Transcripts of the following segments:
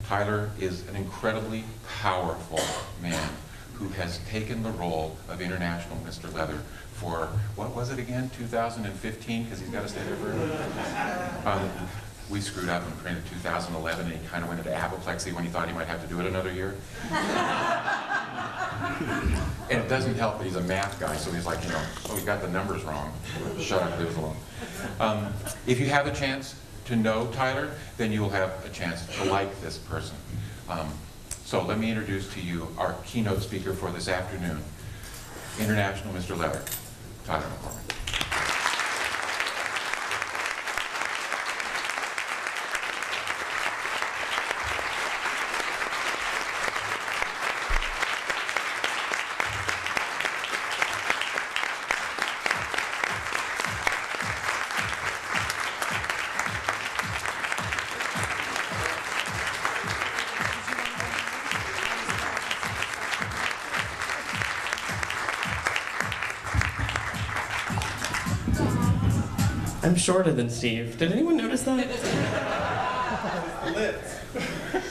Tyler is an incredibly powerful man who has taken the role of International Mr. Leather for, what was it again, 2015, because he's got to stay there forever? We screwed up and printed 2011, and he kind of went into apoplexy when he thought he might have to do it another year. And it doesn't help that he's a math guy, so he's like, you know, oh, he got the numbers wrong. Shut up, leave us alone. If you have a chance to know Tyler, then you will have a chance to like this person. So let me introduce to you our keynote speaker for this afternoon, International Mr. Leather, Tyler McCormick. I'm shorter than Steve. Did anyone notice that?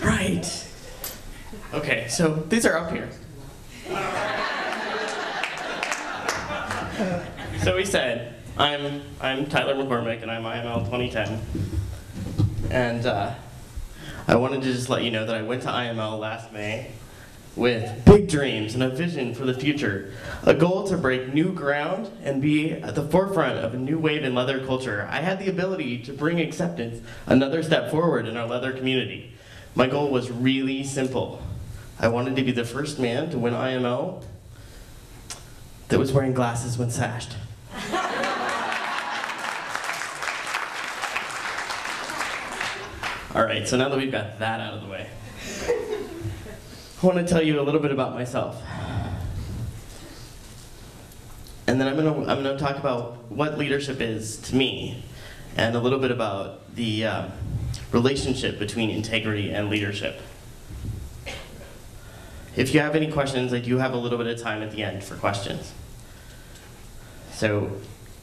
Right. Okay, so these are up here. So he said, I'm Tyler McCormick, and I'm IML 2010. And I wanted to just let you know that I went to IML last May with big dreams and a vision for the future, a goal to break new ground and be at the forefront of a new wave in leather culture. I had the ability to bring acceptance another step forward in our leather community. My goal was really simple. I wanted to be the first man to win IML that was wearing glasses when sashed. All right, so now that we've got that out of the way, I want to tell you a little bit about myself. And then I'm going to talk about what leadership is to me, and a little bit about the relationship between integrity and leadership. If you have any questions, I do have a little bit of time at the end for questions. So,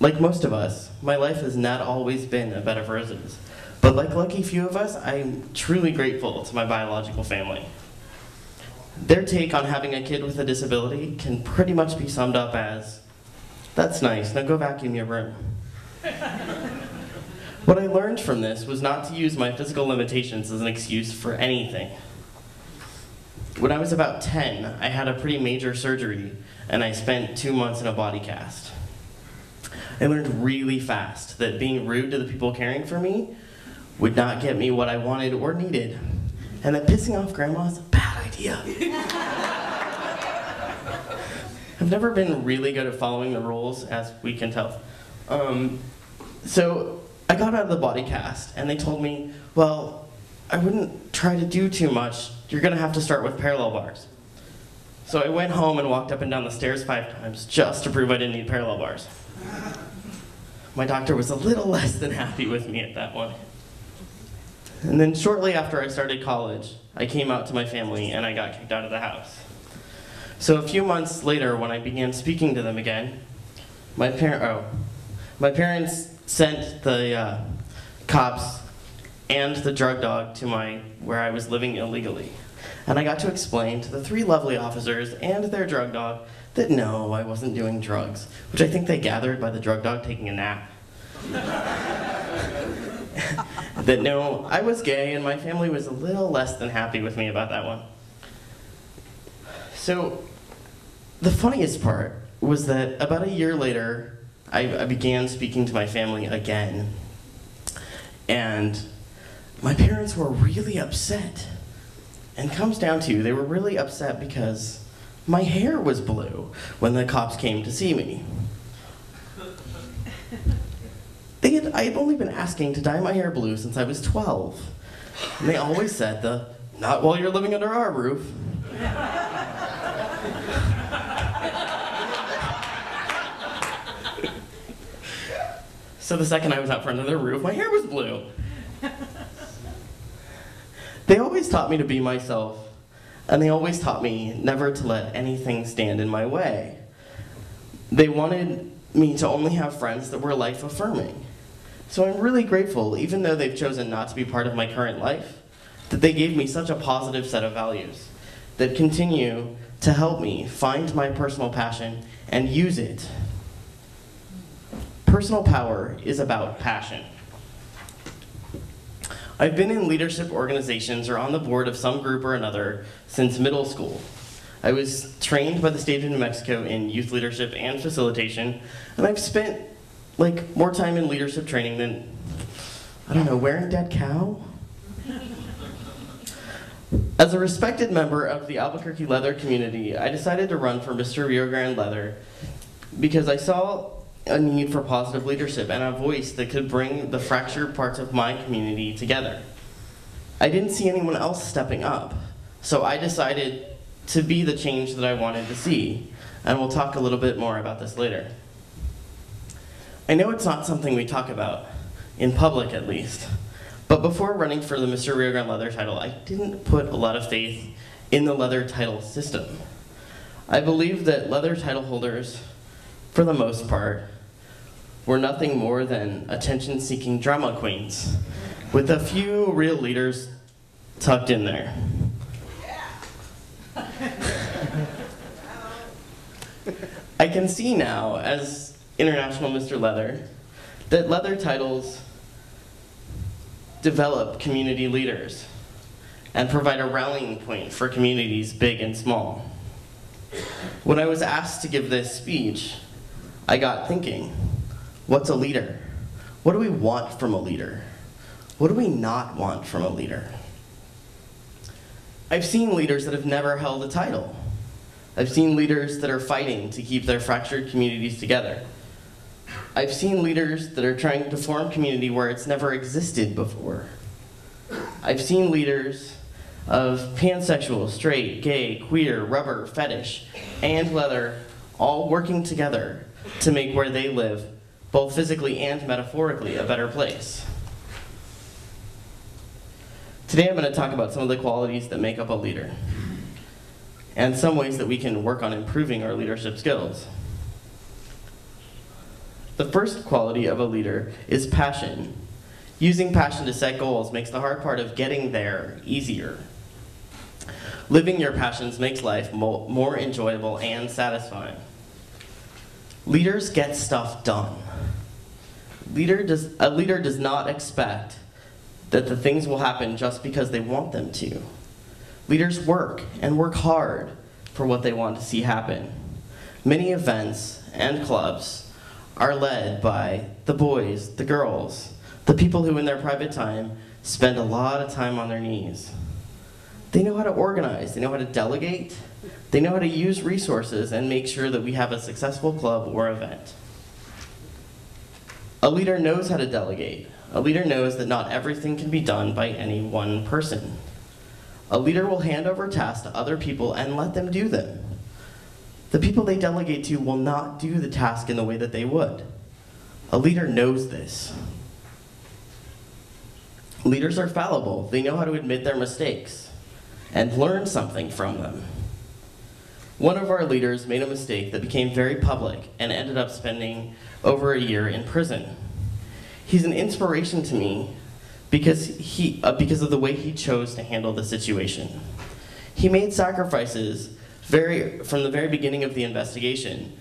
like most of us, my life has not always been a bed of roses. But like lucky few of us, I'm truly grateful to my biological family. Their take on having a kid with a disability can pretty much be summed up as, "That's nice, now go vacuum your room." What I learned from this was not to use my physical limitations as an excuse for anything. When I was about 10, I had a pretty major surgery, and I spent 2 months in a body cast. I learned really fast that being rude to the people caring for me would not get me what I wanted or needed, and that pissing off grandma is a bad idea. I've never been really good at following the rules, as we can tell. So I got out of the body cast, and they told me, well, I wouldn't try to do too much. You're going to have to start with parallel bars. So I went home and walked up and down the stairs 5 times just to prove I didn't need parallel bars. My doctor was a little less than happy with me at that point. And then shortly after I started college, I came out to my family and I got kicked out of the house. So a few months later, when I began speaking to them again, my parents sent the cops and the drug dog to where I was living illegally. And I got to explain to the 3 lovely officers and their drug dog that no, I wasn't doing drugs, which I think they gathered by the drug dog taking a nap. That no, I was gay, and my family was a little less than happy with me about that one. So, the funniest part was that about a year later, I began speaking to my family again. And my parents were really upset. And it comes down to, they were really upset because my hair was blue when the cops came to see me. I had only been asking to dye my hair blue since I was 12. And they always said not while you're living under our roof. So the second I was out front of their roof, my hair was blue. They always taught me to be myself, and they always taught me never to let anything stand in my way. They wanted me to only have friends that were life-affirming. So I'm really grateful, even though they've chosen not to be part of my current life, that they gave me such a positive set of values that continue to help me find my personal passion and use it. Personal power is about passion. I've been in leadership organizations or on the board of some group or another since middle school. I was trained by the state of New Mexico in youth leadership and facilitation, and I've spent more time in leadership training than, I don't know, wearing dead cow? As a respected member of the Albuquerque leather community, I decided to run for Mr. Rio Grande Leather because I saw a need for positive leadership and a voice that could bring the fractured parts of my community together. I didn't see anyone else stepping up, so I decided to be the change that I wanted to see, and we'll talk a little bit more about this later. I know it's not something we talk about, in public at least, but before running for the Mr. Rio Grande Leather title, I didn't put a lot of faith in the leather title system. I believe that leather title holders, for the most part, were nothing more than attention-seeking drama queens, with a few real leaders tucked in there. I can see now, as International Mr. Leather, that leather titles develop community leaders and provide a rallying point for communities big and small. When I was asked to give this speech, I got thinking, what's a leader? What do we want from a leader? What do we not want from a leader? I've seen leaders that have never held a title. I've seen leaders that are fighting to keep their fractured communities together. I've seen leaders that are trying to form community where it's never existed before. I've seen leaders of pansexual, straight, gay, queer, rubber, fetish, and leather all working together to make where they live, both physically and metaphorically, a better place. Today I'm going to talk about some of the qualities that make up a leader, and some ways that we can work on improving our leadership skills. The first quality of a leader is passion. Using passion to set goals makes the hard part of getting there easier. Living your passions makes life more enjoyable and satisfying. Leaders get stuff done. A leader does not expect that the things will happen just because they want them to. Leaders work, and work hard, for what they want to see happen. Many events and clubs are led by the boys, the girls, the people who in their private time spend a lot of time on their knees. They know how to organize, they know how to delegate, they know how to use resources and make sure that we have a successful club or event. A leader knows how to delegate. A leader knows that not everything can be done by any one person. A leader will hand over tasks to other people and let them do them. The people they delegate to will not do the task in the way that they would. A leader knows this. Leaders are fallible. They know how to admit their mistakes and learn something from them. One of our leaders made a mistake that became very public and ended up spending over a year in prison. He's an inspiration to me because of the way he chose to handle the situation. He made sacrifices from the very beginning of the investigation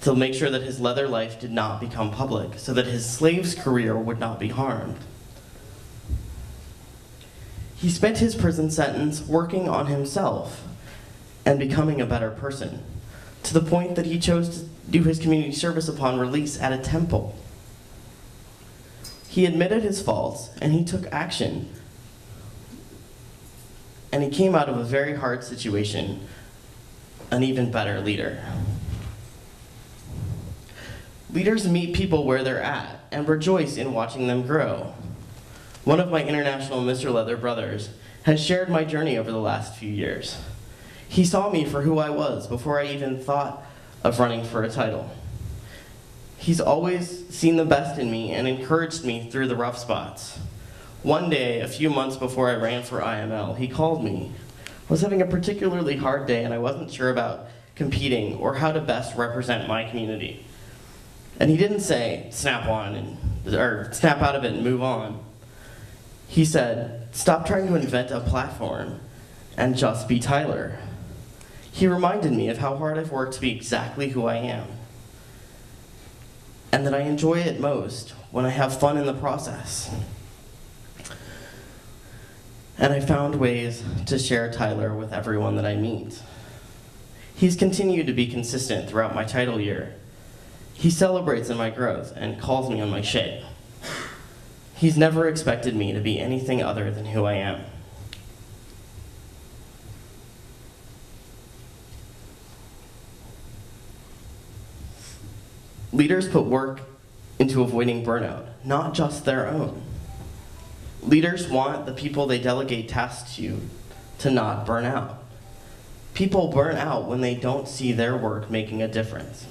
to make sure that his leather life did not become public, so that his slave's career would not be harmed. He spent his prison sentence working on himself and becoming a better person, to the point that he chose to do his community service upon release at a temple. He admitted his faults, and he took action. And he came out of a very hard situation an even better leader. Leaders meet people where they're at and rejoice in watching them grow. One of my International Mr. Leather brothers has shared my journey over the last few years. He saw me for who I was before I even thought of running for a title. He's always seen the best in me and encouraged me through the rough spots. One day, a few months before I ran for IML, he called me. I was having a particularly hard day and I wasn't sure about competing or how to best represent my community. And he didn't say, snap out of it and move on. He said, "Stop trying to invent a platform and just be Tyler." He reminded me of how hard I've worked to be exactly who I am, and that I enjoy it most when I have fun in the process. And I found ways to share Tyler with everyone that I meet. He's continued to be consistent throughout my title year. He celebrates in my growth and calls me on my shit. He's never expected me to be anything other than who I am. Leaders put work into avoiding burnout, not just their own. Leaders want the people they delegate tasks to not burn out. People burn out when they don't see their work making a difference.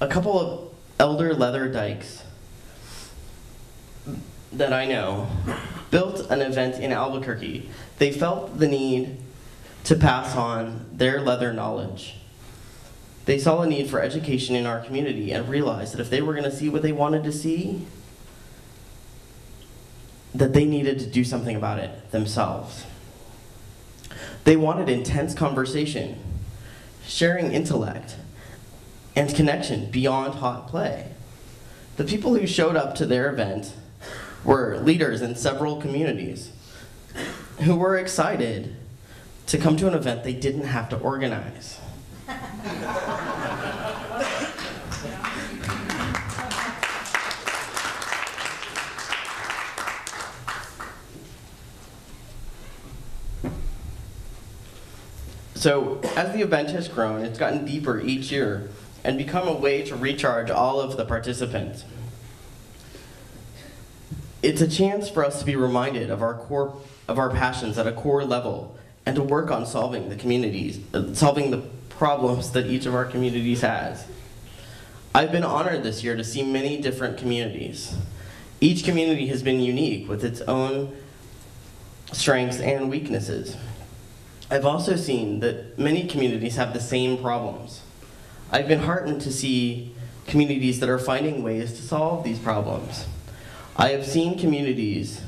A couple of elder leather dykes that I know built an event in Albuquerque. They felt the need to pass on their leather knowledge. They saw a need for education in our community and realized that if they were going to see what they wanted to see, that they needed to do something about it themselves. They wanted intense conversation, sharing intellect, and connection beyond hot play. The people who showed up to their event were leaders in several communities who were excited to come to an event they didn't have to organize. So, as the event has grown, it's gotten deeper each year and become a way to recharge all of the participants. It's a chance for us to be reminded of our passions at a core level and to work on solving the problems that each of our communities has. I've been honored this year to see many different communities. Each community has been unique with its own strengths and weaknesses. I've also seen that many communities have the same problems. I've been heartened to see communities that are finding ways to solve these problems. I have seen communities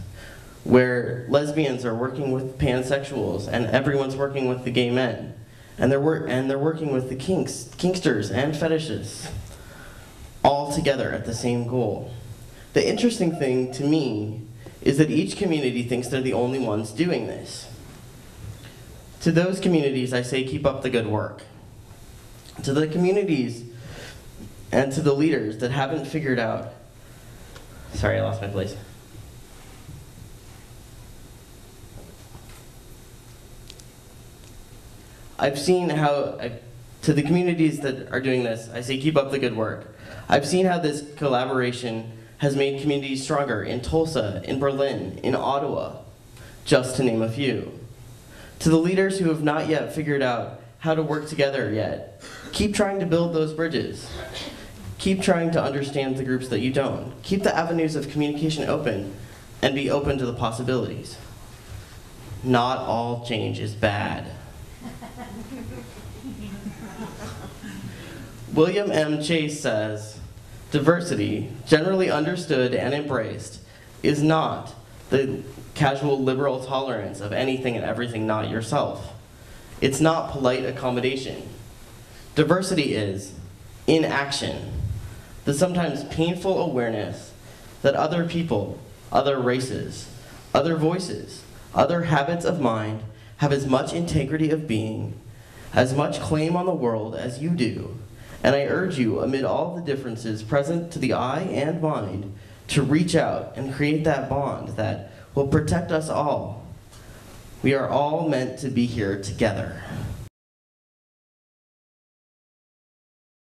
where lesbians are working with pansexuals and everyone's working with the gay men. And they're working with the kinksters and fetishists, all together at the same goal. The interesting thing to me is that each community thinks they're the only ones doing this. To those communities, I say keep up the good work. To the communities and to the leaders that haven't figured out, sorry, I lost my place. I've seen how, to the communities that are doing this, I say keep up the good work. I've seen how this collaboration has made communities stronger in Tulsa, in Berlin, in Ottawa, just to name a few. To the leaders who have not yet figured out how to work together yet, keep trying to build those bridges. Keep trying to understand the groups that you don't. Keep the avenues of communication open and be open to the possibilities. Not all change is bad. William M. Chase says, diversity, generally understood and embraced, is not the casual liberal tolerance of anything and everything not yourself. It's not polite accommodation. Diversity is, in action, the sometimes painful awareness that other people, other races, other voices, other habits of mind have as much integrity of being, as much claim on the world as you do. And I urge you, amid all the differences present to the eye and mind, to reach out and create that bond that will protect us all. We are all meant to be here together.